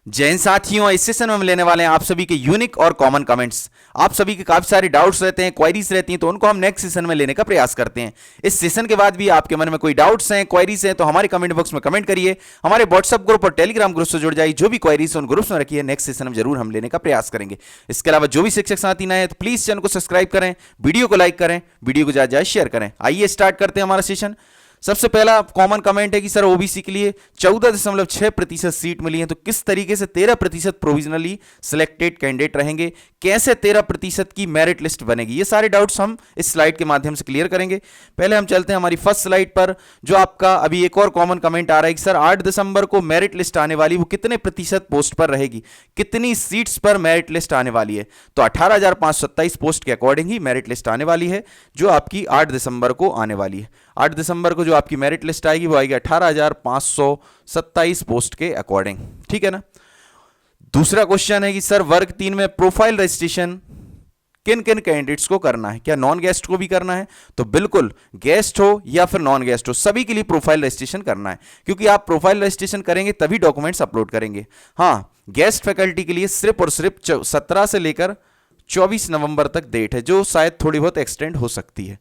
जय हिंद साथियों, इस सेशन में हम लेने वाले हैं आप सभी के यूनिक और कॉमन कमेंट्स। आप सभी के काफी सारे डाउट्स रहते हैं, क्वेरीज रहती हैं, तो उनको हम नेक्स्ट सेशन में लेने का प्रयास करते हैं। इस सेशन के बाद भी आपके मन में कोई डाउट्स हैं, क्वेरीज हैं, तो हमारे कमेंट बॉक्स में कमेंट करिए। हमारे व्हाट्सएप ग्रुप और टेलीग्राम ग्रुप से जुड़ जाइए। जो भी क्वेरीज उन ग्रुप्स में रखिए, नेक्स्ट सेशन में जरूर हम लेने का प्रयास करेंगे। इसके अलावा जो भी शिक्षक साथी नए हैं तो प्लीज चैनल को सब्सक्राइब करें, वीडियो को लाइक करें, वीडियो को ज्यादा ज्यादा शेयर करें। आइए स्टार्ट करते हैं हमारा सेशन। सबसे पहला कॉमन कमेंट है कि सर ओबीसी के लिए 14.6% सीट मिली है, तो किस तरीके से 13% प्रोविजनली सिलेक्टेड कैंडिडेट रहेंगे, कैसे 13% की मेरिट लिस्ट बनेगी, ये सारे डाउट्स हम इस स्लाइड के माध्यम से क्लियर करेंगे। पहले हम चलते हैं हमारी फर्स्ट स्लाइड पर। जो आपका अभी एक और कॉमन कमेंट आ रहा है कि सर 8 दिसंबर को मेरिट लिस्ट आने वाली, वो कितने प्रतिशत पोस्ट पर रहेगी, कितनी सीट्स पर मेरिट लिस्ट आने वाली है। तो 18,527 पोस्ट के अकॉर्डिंग ही मेरिट लिस्ट आने वाली है, जो आपकी 8 दिसंबर को आने वाली है। 8 दिसंबर को जो आपकी मेरिट लिस्ट आएगी वो आएगी 18,527 पोस्ट के अकॉर्डिंग, ठीक है ना। दूसरा क्वेश्चन है कि सर वर्ग 3 में प्रोफाइल रजिस्ट्रेशन किन किन कैंडिडेट्स को करना है, क्या नॉन गेस्ट को भी करना है। तो बिल्कुल, गेस्ट हो या फिर नॉन गेस्ट हो, सभी के लिए प्रोफाइल रजिस्ट्रेशन करना है, क्योंकि आप प्रोफाइल रजिस्ट्रेशन करेंगे तभी डॉक्यूमेंट्स अपलोड करेंगे। हाँ, गेस्ट फैकल्टी के लिए सिर्फ और सिर्फ 17 से लेकर 24 नवंबर तक डेट है, जो शायद थोड़ी बहुत एक्सटेंड हो सकती है,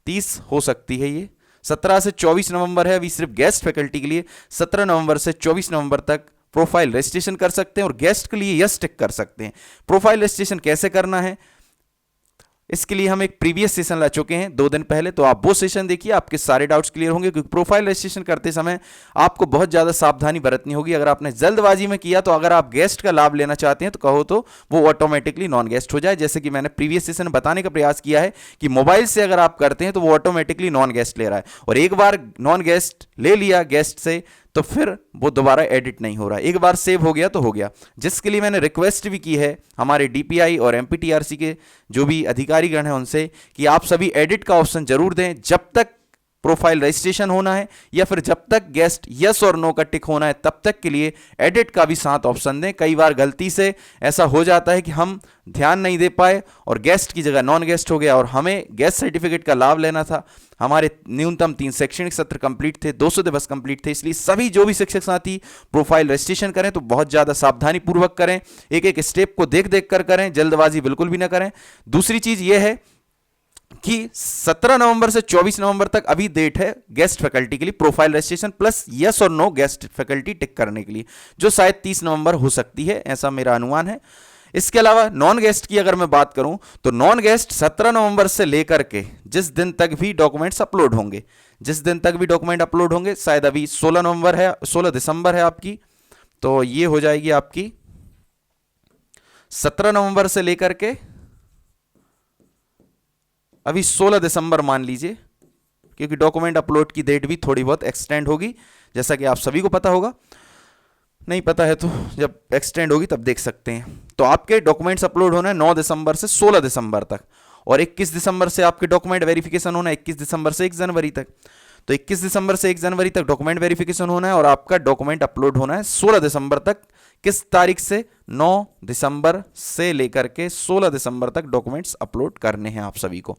30 हो सकती है। ये 17 से 24 नवंबर है अभी सिर्फ गेस्ट फैकल्टी के लिए। 17 नवंबर से 24 नवंबर तक प्रोफाइल रजिस्ट्रेशन कर सकते हैं और गेस्ट के लिए यस टिक कर सकते हैं। प्रोफाइल रजिस्ट्रेशन कैसे करना है, इसके लिए हम एक प्रीवियस सेशन ला चुके हैं 2 दिन पहले, तो आप वो सेशन देखिए, आपके सारे डाउट्स क्लियर होंगे। क्योंकि प्रोफाइल रजिस्ट्रेशन करते समय आपको बहुत ज़्यादा सावधानी बरतनी होगी। अगर आपने जल्दबाजी में किया तो अगर आप गेस्ट का लाभ लेना चाहते हैं तो कहो तो वो ऑटोमेटिकली नॉन गेस्ट हो जाए। जैसे कि मैंने प्रीवियस सेशन में बताने का प्रयास किया है कि मोबाइल से अगर आप करते हैं तो वो ऑटोमेटिकली नॉन गेस्ट ले रहा है, और एक बार नॉन गेस्ट ले लिया गेस्ट से तो फिर वो दोबारा एडिट नहीं हो रहा, एक बार सेव हो गया तो हो गया। जिसके लिए मैंने रिक्वेस्ट भी की है हमारे डीपीआई और एमपीटीआरसी के जो भी अधिकारीगण हैं उनसे कि आप सभी एडिट का ऑप्शन जरूर दें जब तक प्रोफाइल रजिस्ट्रेशन होना है, या फिर जब तक गेस्ट यस और नो का टिक होना है तब तक के लिए एडिट का भी साथ ऑप्शन दें। कई बार गलती से ऐसा हो जाता है कि हम ध्यान नहीं दे पाए और गेस्ट की जगह नॉन गेस्ट हो गया, और हमें गेस्ट सर्टिफिकेट का लाभ लेना था। हमारे न्यूनतम 3 शैक्षणिक सत्र कंप्लीट थे, 200 दिवस कंप्लीट थे। इसलिए सभी जो भी शिक्षक साथी प्रोफाइल रजिस्ट्रेशन करें तो बहुत ज़्यादा सावधानी पूर्वक करें, एक एक स्टेप को देख देख कर करें, जल्दबाजी बिल्कुल भी ना करें। दूसरी चीज़ यह है कि 17 नवंबर से 24 नवंबर तक अभी डेट है गेस्ट फैकल्टी के लिए प्रोफाइल रजिस्ट्रेशन प्लस यस और नो गेस्ट फैकल्टी टिक करने के लिए, जो शायद 30 नवंबर हो सकती है, ऐसा मेरा अनुमान है। इसके अलावा नॉन गेस्ट की अगर मैं बात करूं तो नॉन गेस्ट 17 नवंबर से लेकर के जिस दिन तक भी डॉक्यूमेंट्स अपलोड होंगे, जिस दिन तक भी डॉक्यूमेंट अपलोड होंगे, शायद अभी 16 नवंबर है, 16 दिसंबर है आपकी, तो ये हो जाएगी आपकी 17 नवंबर से लेकर के अभी 16 दिसंबर मान लीजिए, क्योंकि डॉक्यूमेंट अपलोड की डेट भी थोड़ी बहुत एक्सटेंड होगी, जैसा कि आप सभी को पता होगा। नहीं पता है तो जब एक्सटेंड होगी तब देख सकते हैं। तो आपके डॉक्यूमेंट्स अपलोड होना है 9 दिसंबर से 16 दिसंबर तक, और 21 दिसंबर से आपके डॉक्यूमेंट वेरिफिकेशन होना है 21 दिसंबर से 1 जनवरी तक। तो 21 दिसंबर से 1 जनवरी तक डॉक्यूमेंट वेरिफिकेशन होना है, और आपका डॉक्यूमेंट अपलोड होना है 16 दिसंबर तक। किस तारीख से? 9 दिसंबर से लेकर के 16 दिसंबर तक डॉक्यूमेंट्स अपलोड करने हैं आप सभी को।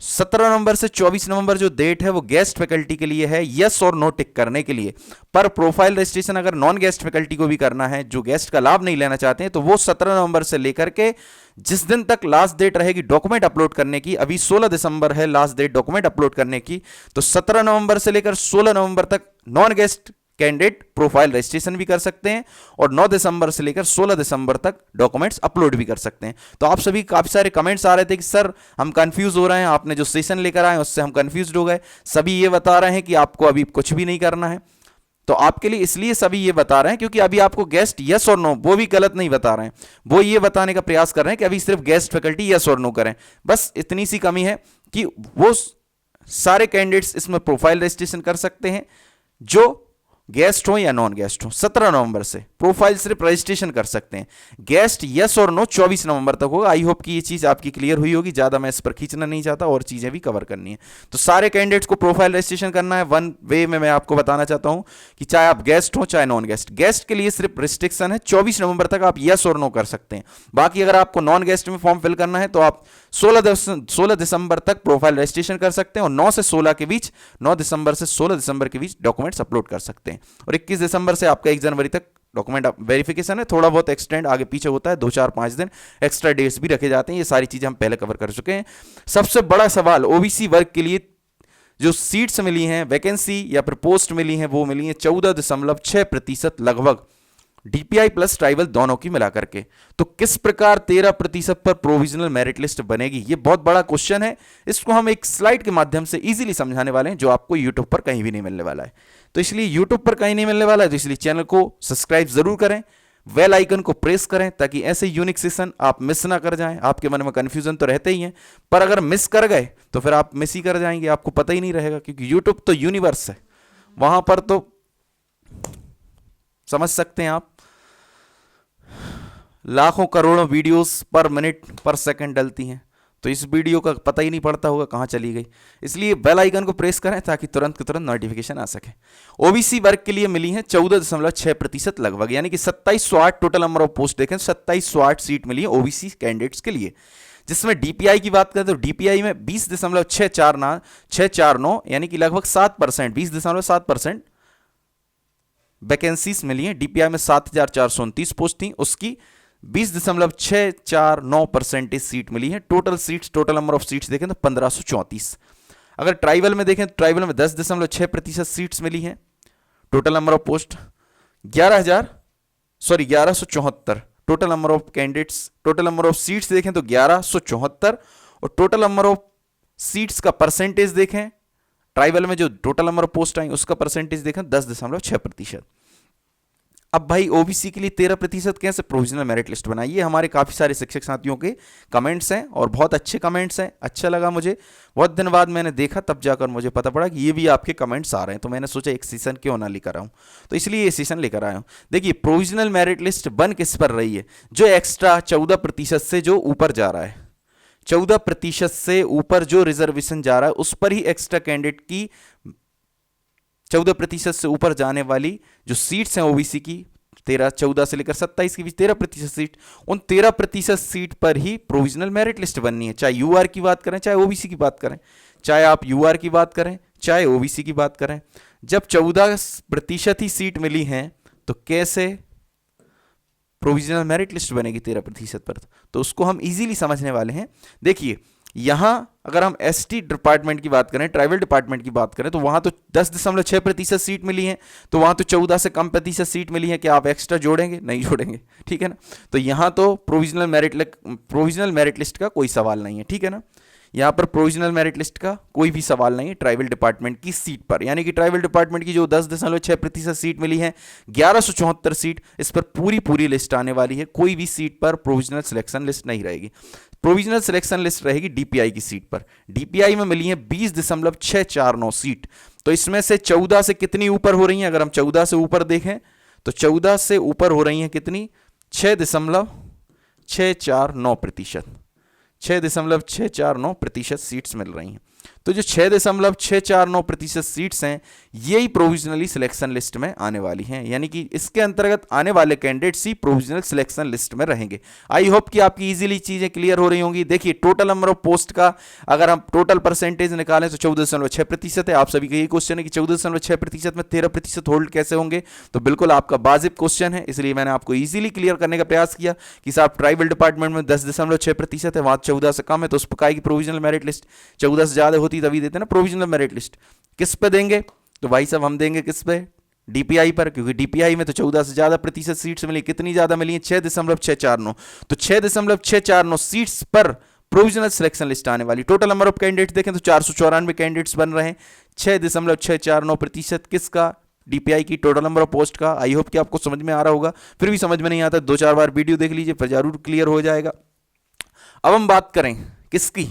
17 नवंबर से 24 नवंबर जो डेट है वो गेस्ट फैकल्टी के लिए है, यस और नो टिक करने के लिए। पर प्रोफाइल रजिस्ट्रेशन अगर नॉन गेस्ट फैकल्टी को भी करना है, जो गेस्ट का लाभ नहीं लेना चाहते हैं, तो वो 17 नवंबर से लेकर के जिस दिन तक लास्ट डेट रहेगी डॉक्यूमेंट अपलोड करने की, अभी 16 दिसंबर है लास्ट डेट डॉक्यूमेंट अपलोड करने की, तो 17 नवंबर से लेकर 16 नवंबर तक non guest candidate profile registration भी कर सकते हैं, और 9 दिसंबर से लेकर 16 दिसंबर तक डॉक्यूमेंट्स अपलोड भी कर सकते हैं। तो आप सभी काफी सारे कमेंट्स आ रहे थे कि सर हम कंफ्यूज हो रहे हैं, आपने जो सेशन लेकर आए उससे हम कंफ्यूज हो गए। सभी ये बता रहे हैं कि आपको अभी कुछ भी नहीं करना है, तो आपके लिए इसलिए सभी ये बता रहे हैं क्योंकि अभी आपको गेस्ट यस और नो, वो भी गलत नहीं बता रहे हैं, वो ये बताने का प्रयास कर रहे हैं कि अभी सिर्फ गेस्ट फैकल्टी यस और नो करें। बस इतनी सी कमी है कि वो सारे कैंडिडेट्स इसमें प्रोफाइल रजिस्ट्रेशन कर सकते हैं जो गेस्ट हो या नॉन गेस्ट हो। 17 नवंबर से प्रोफाइल सिर्फ रजिस्ट्रेशन कर सकते हैं, गेस्ट यस और नो 24 नवंबर तक होगा। आई होप कि ये चीज आपकी क्लियर हुई होगी, ज्यादा मैं इस पर खींचना नहीं चाहता, और चीजें भी कवर करनी है। तो सारे कैंडिडेट्स को प्रोफाइल रजिस्ट्रेशन करना है। वन वे में मैं आपको बताना चाहता हूं कि चाहे आप गेस्ट हो चाहे नॉन गेस्ट, गेस्ट के लिए सिर्फ रिस्ट्रिक्शन है 24 नवंबर तक आप यस और नो कर सकते हैं। बाकी अगर आपको नॉन गेस्ट में फॉर्म फिल करना है तो आप 16 दिसंबर तक प्रोफाइल रजिस्ट्रेशन कर सकते हैं, और 9 से 16 के बीच, 9 दिसंबर से 16 दिसंबर के बीच डॉक्यूमेंट्स अपलोड कर सकते हैं, और 21 दिसंबर से आपका 1 जनवरी तक डॉक्यूमेंट वेरिफिकेशन है, थोड़ा बहुत एक्सटेंड आगे पीछे होता है, 2-4-5 दिन एक्स्ट्रा डेट्स भी रखे जाते हैं। ये सारी चीजें हम पहले कवर कर चुके हैं। सबसे बड़ा सवाल ओबीसी वर्ग के लिए जो सीट्स मिली हैं, वैकेंसी या फिर पोस्ट मिली हैं, वो मिली हैं 14.6% लगभग, डीपीआई प्लस ट्राइबल दोनों की मिलाकर के। तो किस प्रकार 13% पर प्रोविजनल मेरिट लिस्ट बनेगी, ये बहुत बड़ा क्वेश्चन है। इसको हम एक स्लाइड के माध्यम से इजीली समझाने वाले हैं, जो आपको यूट्यूब पर कहीं भी नहीं मिलने वाला है। तो इसलिए यूट्यूब पर कहीं नहीं मिलने वाला है, तो इसलिए चैनल को सब्सक्राइब जरूर करें, बेल आइकन को प्रेस करें, ताकि ऐसे यूनिक सेशन आप मिस ना कर जाएं। आपके मन में कंफ्यूजन तो रहते ही है, पर अगर मिस कर गए तो फिर आप मिस ही कर जाएंगे, आपको पता ही नहीं रहेगा, क्योंकि यूट्यूब तो यूनिवर्स है, वहां पर तो समझ सकते हैं आप, लाखों करोड़ों वीडियोस पर मिनट पर सेकंड डलती हैं, तो इस वीडियो का पता ही नहीं पड़ता होगा कहां चली गई। इसलिए बेल आइकन को प्रेस करें ताकि तुरंत के तुरंत नोटिफिकेशन आ सके। ओबीसी वर्ग के लिए मिली है 14.6% लगभग, यानी कि 2708 टोटल नंबर ऑफ पोस्ट देखें, 2708 सीट मिली है ओबीसी कैंडिडेट्स के लिए। जिसमें डीपीआई की बात करें तो डीपीआई में 20.649 यानी कि लगभग 7%, 20.7% वैकेंसीज मिली है। डीपीआई में 7429 पोस्ट थी, उसकी 20.649% सीट मिली है। Total seats, total number of seats देखें तो 1534। अगर ट्राइबल में देखें तो ट्राइबल में 10.6% सीट्स मिली हैं। Total number of post 1174। Total number of candidates, total number of seats देखें तो 1174, और टोटल नंबर ऑफ सीट्स का परसेंटेज देखें, ट्राइबल में जो टोटल नंबर ऑफ पोस्ट आई उसका परसेंटेज देखें 10.6%। अब भाई ओबीसी के लिए 13% कैसे प्रोविजनल मेरिट लिस्ट बनाई, ये हमारे काफी सारे शिक्षक साथियों के कमेंट्स हैं, और बहुत अच्छे कमेंट्स हैं। अच्छा लगा मुझे, बहुत दिन बाद मैंने देखा, तब जाकर मुझे पता पड़ा कि ये भी आपके कमेंट्स आ रहे हैं, तो मैंने सोचा एक सेशन क्यों ना लेकर आऊं, तो इसलिए ये सेशन लेकर आया हूं। देखिए प्रोविजनल मेरिट लिस्ट बन किस पर रही है, जो एक्स्ट्रा 14% से जो ऊपर जा रहा है, 14% से ऊपर जो रिजर्वेशन जा रहा है, उस पर ही एक्स्ट्रा कैंडिडेट की 14% से ऊपर जाने वाली जो सीट्स हैं ओबीसी की, 14 से लेकर 27 के बीच 13% सीट, उन 13% सीट पर ही प्रोविजनल मेरिट लिस्ट बननी है। चाहे यूआर की बात करें, चाहे ओबीसी की बात करें, चाहे आप यूआर की बात करें, चाहे ओबीसी की बात करें। जब 14% ही सीट मिली हैं, तो कैसे प्रोविजनल मेरिट लिस्ट बनेगी 13% पर, तो उसको हम इजीली समझने वाले हैं। देखिए यहां अगर हम एसटी डिपार्टमेंट की बात करें, ट्राइबल डिपार्टमेंट की बात करें, तो वहां तो 10.6% सीट मिली है, तो वहां तो 14 से कम प्रतिशत सीट मिली है। क्या आप एक्स्ट्रा जोड़ेंगे? नहीं जोड़ेंगे, ठीक है ना। तो यहां तो प्रोविजनल मेरिट लिस्ट का कोई सवाल नहीं है, ठीक है ना। यहां पर प्रोविजनल मेरिट लिस्ट का कोई भी सवाल नहीं है ट्राइबल डिपार्टमेंट की सीट पर, यानी कि ट्राइबल डिपार्टमेंट की जो 10.6% सीट मिली है, 1174 सीट, इस पर पूरी लिस्ट आने वाली है। कोई भी सीट पर प्रोविजनल सिलेक्शन लिस्ट नहीं रहेगी, प्रोविजनल सिलेक्शन लिस्ट रहेगी डीपीआई की सीट पर। डीपीआई में मिली है 20.649 सीट, तो इसमें से 14 से कितनी ऊपर हो रही हैं? अगर हम 14 से ऊपर देखें तो 14 से ऊपर हो रही हैं कितनी? 6.649%, 6.649% सीट्स मिल रही हैं। तो जो 6.649% सीट्स हैं, यही प्रोविजनली सिलेक्शन लिस्ट में आने वाली हैं, यानी कि इसके अंतर्गत आने वाले कैंडिडेट्स ही प्रोविजनल सिलेक्शन लिस्ट में रहेंगे। आई होप कि आपकी इजीली चीजें क्लियर हो रही होंगी। देखिए टोटल नंबर ऑफ पोस्ट का अगर हम टोटल परसेंटेज निकालें तो 14.6% है। आप सभी का यही क्वेश्चन है कि 14.6% में 13% होल्ड कैसे होंगे, तो बिल्कुल आपका वाजिब क्वेश्चन है, इसलिए मैंने आपको इजीली क्लियर करने का प्रयास किया कि साहब ट्राइबल डिपार्टमेंट में 10.6% है, वहां 14 से कम है, तो उस प्रकार की प्रोविजनल मेरिट लिस्ट 14 से ज्यादा होती तभी देते ना प्रोविजनल मेरिट लिस्ट। किस पे देंगे? तो भाई साहब हम देंगे किस पे? डीपीआई पर, क्योंकि डीपीआई में तो 14 से ज्यादा प्रतिशत सीट्स मिली। कितनी ज्यादा मिली है? 6.649। तो 6.649 सीट्स पर प्रोविजनल सिलेक्शन लिस्ट आने वाली। टोटल नंबर ऑफ कैंडिडेट्स देखें तो 494 कैंडिडेट्स बन रहे हैं। 6.649% किसका? डीपीआई की टोटल नंबर ऑफ पोस्ट का। आई होप कि आपको समझ में आ रहा होगा, फिर भी समझ में नहीं आता 2-4 बार वीडियो देख लीजिए, फिर जरूर क्लियर हो जाएगा। अब हम बात करें किसकी?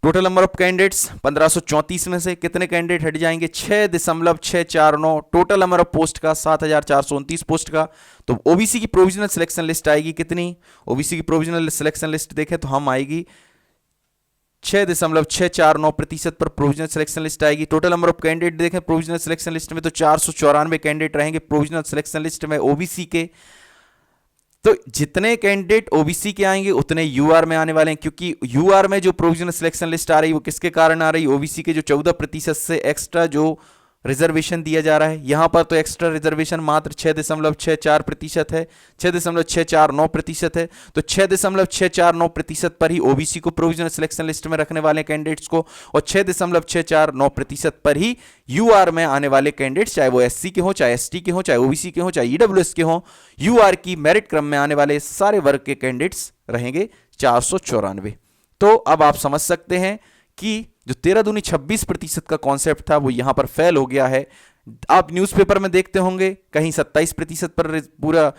टोटल नंबर ऑफ कैंडिडेट्स 1534 में से कितने कैंडिडेट हट जाएंगे? 6.649 टोटल नंबर ऑफ पोस्ट का, 7429 पोस्ट का। तो ओबीसी की प्रोविजनल सिलेक्शन लिस्ट आएगी कितनी? ओबीसी की प्रोविजनल सिलेक्शन लिस्ट देखें तो हम आएगी 6.649% पर प्रोविजनल सिलेक्शन लिस्ट आएगी। टोटल नंबर ऑफ कैंडिडेट देखें प्रोविजनल सिलेक्शन लिस्ट में तो 494 कैंडिडेट रहेंगे प्रोविजनल सिलेक्शन लिस्ट में ओबीसी के। तो जितने कैंडिडेट ओबीसी के आएंगे उतने यूआर में आने वाले हैं, क्योंकि यूआर में जो प्रोविजनल सिलेक्शन लिस्ट आ रही है वो किसके कारण आ रही है? ओबीसी के जो 14% से एक्स्ट्रा जो रिजर्वेशन दिया जा रहा है। यहां पर तो एक्स्ट्रा रिजर्वेशन मात्र 6.64% है, 6.649% है। तो 6.649% पर ही ओबीसी को प्रोविजनल सिलेक्शन लिस्ट में रखने वाले कैंडिडेट्स को, और 6.649% पर ही यूआर में आने वाले कैंडिडेट्स, चाहे वो एससी के हो, चाहे एसटी के हो, चाहे ओबीसी के हो, चाहे ईडब्ल्यूएस के हो, यूआर की मेरिट क्रम में आने वाले सारे वर्ग के कैंडिडेट्स रहेंगे 494। तो अब आप समझ सकते हैं कि जो 13 दूनी 26% का कॉन्सेप्ट था वो यहां पर फेल हो गया है। आप न्यूज़पेपर में देखते होंगे कहीं 27% पर पूरा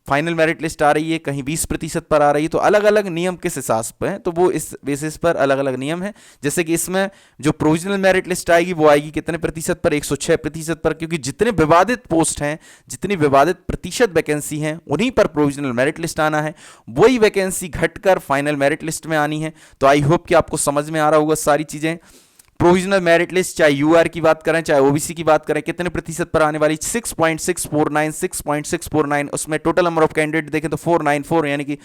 फाइनल मेरिट लिस्ट आ रही है, कहीं 20% पर आ रही है। तो अलग अलग नियम किस हिसाब पे हैं, तो वो इस बेसिस पर अलग अलग नियम है। जैसे कि इसमें जो प्रोविजनल मेरिट लिस्ट आएगी वो आएगी कितने प्रतिशत पर, 106% पर, क्योंकि जितने विवादित पोस्ट हैं, जितनी विवादित प्रतिशत वैकेंसी हैं, उन्हीं पर प्रोविजनल मेरिट लिस्ट आना है। वही वैकेंसी घटकर फाइनल मेरिट लिस्ट में आनी है। तो आई होप कि आपको समझ में आ रहा होगा सारी चीजें। प्रोविजनल मेरिट लिस्ट चाहे यूआर की बात करें, चाहे ओबीसी की बात करें, कितने प्रतिशत पर आने वाली, 6.649, उसमें टोटल नंबर ऑफ कैंडिडेट देखें तो 494, यानी कि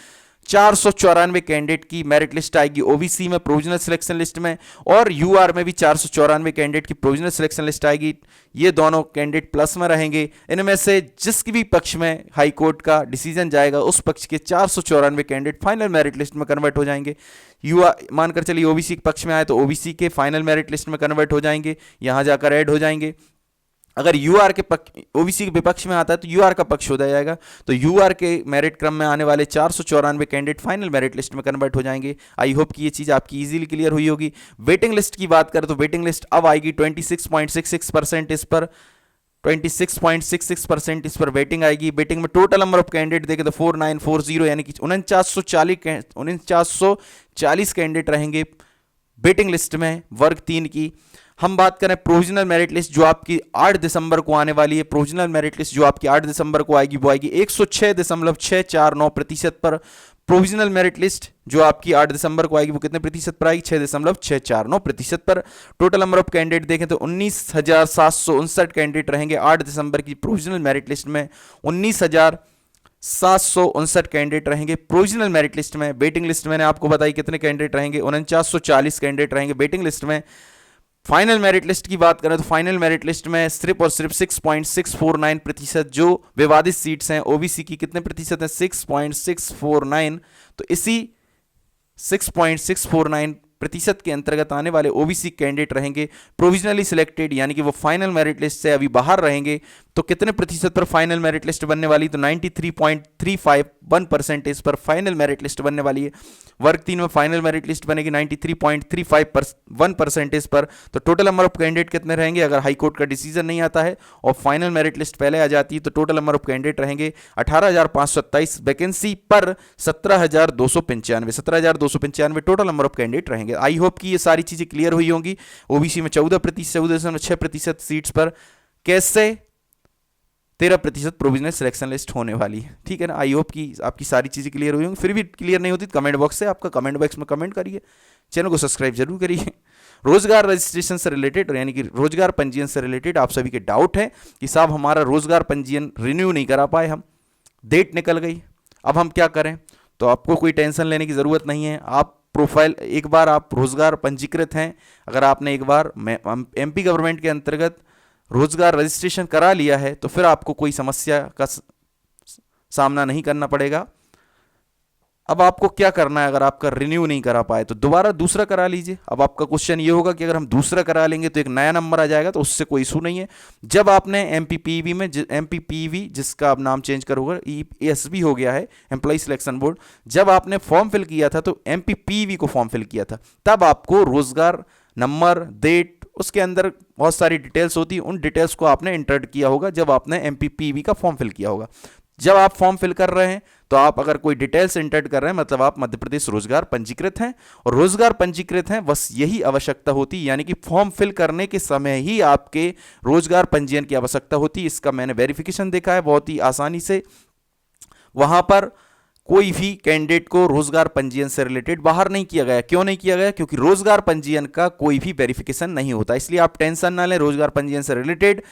494 कैंडिडेट की मेरिट लिस्ट आएगी ओबीसी में प्रोविजनल सिलेक्शन लिस्ट में, और यूआर में भी 494 कैंडिडेट की प्रोविजनल सिलेक्शन लिस्ट आएगी। ये दोनों कैंडिडेट प्लस में रहेंगे। इनमें से जिसकी भी पक्ष में हाई कोर्ट का डिसीजन जाएगा उस पक्ष के 494 कैंडिडेट फाइनल मेरिट लिस्ट में कन्वर्ट हो जाएंगे। यूआर मानकर चलिए ओबीसी के पक्ष में आए तो ओबीसी के फाइनल मेरिट लिस्ट में कन्वर्ट हो जाएंगे, यहां जाकर ऐड हो जाएंगे। अगर यूआर के पक्ष ओबीसी के विपक्ष में आता है तो यूआर का पक्ष हो जाएगा। तो यूआर के मेरिट क्रम में आने वाले 494 कैंडिडेट फाइनल मेरिट लिस्ट में कन्वर्ट हो जाएंगे। आई होप कि ये चीज़ आपकी इजीली क्लियर हुई होगी। वेटिंग लिस्ट की बात करें तो वेटिंग लिस्ट अब आएगी 26.66% इस पर, 26.66% इस पर वेटिंग आएगी। वेटिंग में टोटल नंबर ऑफ कैंडिडेट देखें तो 4940, यानी कि 4940 कैंडिडेट रहेंगे वेटिंग लिस्ट में वर्ग 3 की। हम बात करें प्रोविजनल मेरिट लिस्ट जो आपकी 8 दिसंबर को आने वाली है, प्रोविजनल मेरिट लिस्ट जो आपकी 8 दिसंबर को आएगी वो आएगी 106.649% पर। प्रोविजनल मेरिट लिस्ट जो आपकी 8 दिसंबर को आएगी वो कितने प्रतिशत पर आएगी, 6.649% पर। टोटल नंबर ऑफ कैंडिडेट देखें तो 19,759 कैंडिडेट रहेंगे 8 दिसंबर की प्रोविजनल मेरिट लिस्ट में, 19,759 कैंडिडेट रहेंगे प्रोविजनल मेरिट लिस्ट में। वेटिंग लिस्ट मैंने आपको बताई कितने कैंडिडेट रहेंगे, 4940 कैंडिडेट रहेंगे वेटिंग लिस्ट में। फाइनल मेरिट लिस्ट की बात करें तो फाइनल मेरिट लिस्ट में सिर्फ और सिर्फ 6.649% जो विवादित सीट्स हैं ओबीसी की कितने प्रतिशत हैं, 6.649। तो इसी 6.649% के अंतर्गत आने वाले ओबीसी कैंडिडेट रहेंगे प्रोविजनली सिलेक्टेड, यानी कि वो फाइनल मेरिट लिस्ट से अभी बाहर रहेंगे। तो कितने प्रतिशत पर फाइनल मेरिट लिस्ट बनने वाली, तो 93.351% इस पर फाइनल मेरिट लिस्ट बनने वाली है। वर्ग 3 में फाइनल मेरिट लिस्ट बनेगी 93.351% इस पर। तो टोटल नंबर ऑफ कैंडिडेट कितने रहेंगे, अगर हाई कोर्ट का डिसीजन नहीं आता है और फाइनल मेरिट लिस्ट पहले आ जाती है तो टोटल नंबर ऑफ कैंडिडेट रहेंगे 18,527 वैकेंसी पर 17,295 टोटल नंबर ऑफ कैंडिडेट रहेंगे। आई होप कि ये सारी चीजें क्लियर हुई होंगी। ओबीसी में 14.6% सीट्स पर कैसे 13% प्रोविजनल सिलेक्शन लिस्ट होने वाली है, ठीक है ना। आई होप कि आपकी सारी चीजें क्लियर हुई होंगी। फिर भी क्लियर नहीं होती तो कमेंट बॉक्स से आपका कमेंट बॉक्स में कमेंट करिए, चैनल को सब्सक्राइब जरूर करिए। रोजगार रजिस्ट्रेशन से रिलेटेड यानी कि रोजगार पंजीयन से रिलेटेड आप सभी के डाउट है कि साहब हमारा रोजगार पंजीयन रिन्यू नहीं करा पाए हम, डेट निकल गई, अब हम क्या करें। तो आपको कोई टेंशन लेने की ज़रूरत नहीं है। आप प्रोफाइल एक बार आप रोजगार पंजीकृत हैं, अगर आपने एक बार एमपी गवर्नमेंट के अंतर्गत रोजगार रजिस्ट्रेशन करा लिया है तो फिर आपको कोई समस्या का सामना नहीं करना पड़ेगा। अब आपको क्या करना है, अगर आपका रिन्यू नहीं करा पाए तो दोबारा दूसरा करा लीजिए। अब आपका क्वेश्चन ये होगा कि अगर हम दूसरा करा लेंगे तो एक नया नंबर आ जाएगा, तो उससे कोई इशू नहीं है। जब आपने एमपीपीवी में एमपीपीवी जिसका अब नाम चेंज करोगे ईएसबी हो गया है एम्प्लॉय सिलेक्शन बोर्ड, जब आपने फॉर्म फिल किया था तो एमपीपीवी को फॉर्म फिल किया था, तब आपको रोजगार नंबर डेट उसके अंदर बहुत सारी डिटेल्स होती है, उन डिटेल्स को आपने इंटर किया होगा जब आपने एमपीपीवी का फॉर्म फिल किया होगा। जब आप फॉर्म फिल कर रहे हैं तो आप अगर कोई डिटेल्स इंटर कर रहे हैं मतलब आप मध्य प्रदेश रोजगार पंजीकृत हैं, और रोजगार पंजीकृत हैं बस यही आवश्यकता होती, यानी कि फॉर्म फिल करने के समय ही आपके रोजगार पंजीयन की आवश्यकता होती। इसका मैंने वेरिफिकेशन देखा है बहुत ही आसानी से। वहां पर कोई भी कैंडिडेट को रोजगार पंजीयन से रिलेटेड बाहर नहीं किया गया। क्यों नहीं किया गया, क्योंकि रोजगार पंजीयन का कोई भी वेरिफिकेशन नहीं होता। इसलिए आप टेंशन ना लें, रोजगार पंजीयन से रिलेटेड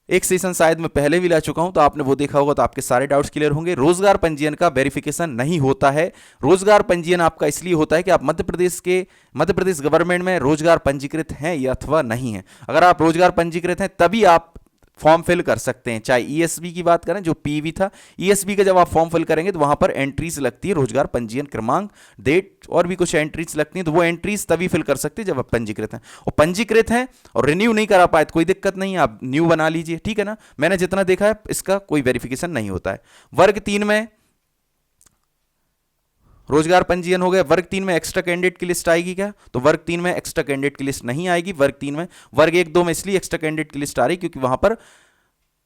एक सेशन शायद मैं पहले भी ला चुका हूं, तो आपने वो देखा होगा, तो आपके सारे डाउट्स क्लियर होंगे। रोजगार पंजीयन का वेरिफिकेशन नहीं होता है। रोजगार पंजीयन आपका इसलिए होता है कि आप मध्य प्रदेश गवर्नमेंट में रोजगार पंजीकृत हैं या अथवा नहीं है। अगर आप रोजगार पंजीकृत हैं तभी आप फॉर्म फिल कर सकते हैं। चाहे ईएसबी की बात करें, जो पीवी था, ईएसबी का जब आप फॉर्म फिल करेंगे तो वहां पर एंट्रीज लगती है, रोजगार पंजीयन क्रमांक, डेट और भी कुछ एंट्रीज लगती हैं, तो वो एंट्रीज तभी फिल कर सकते हैं जब आप पंजीकृत हैं। और पंजीकृत हैं और रिन्यू नहीं करा पाए तो कोई दिक्कत नहीं है, आप न्यू बना लीजिए, ठीक है ना। मैंने जितना देखा है इसका कोई वेरिफिकेशन नहीं होता है। वर्ग 3 में रोजगार पंजीयन हो गया। वर्ग 3 में एक्स्ट्रा कैंडिडेट की लिस्ट आएगी क्या? तो वर्ग 3 में एक्स्ट्रा कैंडिडेट की लिस्ट नहीं आएगी। वर्ग 3 में, वर्ग 1 2 में इसलिए एक्स्ट्रा कैंडिडेट की लिस्ट आ रही क्योंकि वहां पर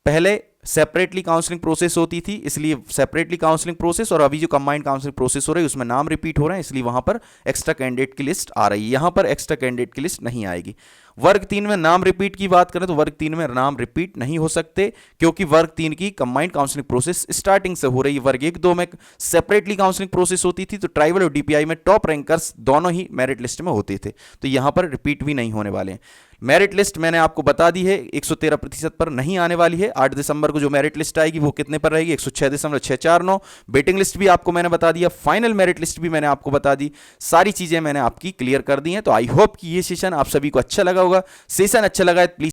पहले सेपरेटली काउंसलिंग प्रोसेस होती थी, इसलिए सेपरेटली काउंसलिंग प्रोसेस, और अभी जो कंबाइंड काउंसलिंग प्रोसेस हो रही है उसमें नाम रिपीट हो रहे हैं, इसलिए वहां पर एक्स्ट्रा कैंडिडेट की लिस्ट आ रही है। यहां पर एक्स्ट्रा कैंडिडेट की लिस्ट नहीं आएगी। वर्ग 3 में नाम रिपीट की बात करें तो वर्ग 3 में नाम रिपीट नहीं हो सकते क्योंकि वर्ग 3 की कंबाइंड काउंसलिंग प्रोसेस स्टार्टिंग से हो रही है। वर्ग 1 2 में सेपरेटली काउंसलिंग प्रोसेस होती थी, तो ट्राइबल और डीपीआई में टॉप रैंकर्स दोनों ही मेरिट लिस्ट में होते थे, तो यहां पर रिपीट भी नहीं होने वाले हैं। मेरिट लिस्ट मैंने आपको बता दी है 113% पर नहीं आने वाली है। 8 दिसंबर को जो मेरिट लिस्ट आएगी वो कितने पर रहेगी? 106.649। वेटिंग लिस्ट भी आपको मैंने बता दिया, फाइनल मेरिट लिस्ट भी मैंने आपको बता दी, सारी चीजें मैंने आपकी क्लियर कर दी हैं। तो आई होप कि ये सेशन आप सभी को अच्छा लगा होगा। सेशन अच्छा लगा है प्लीज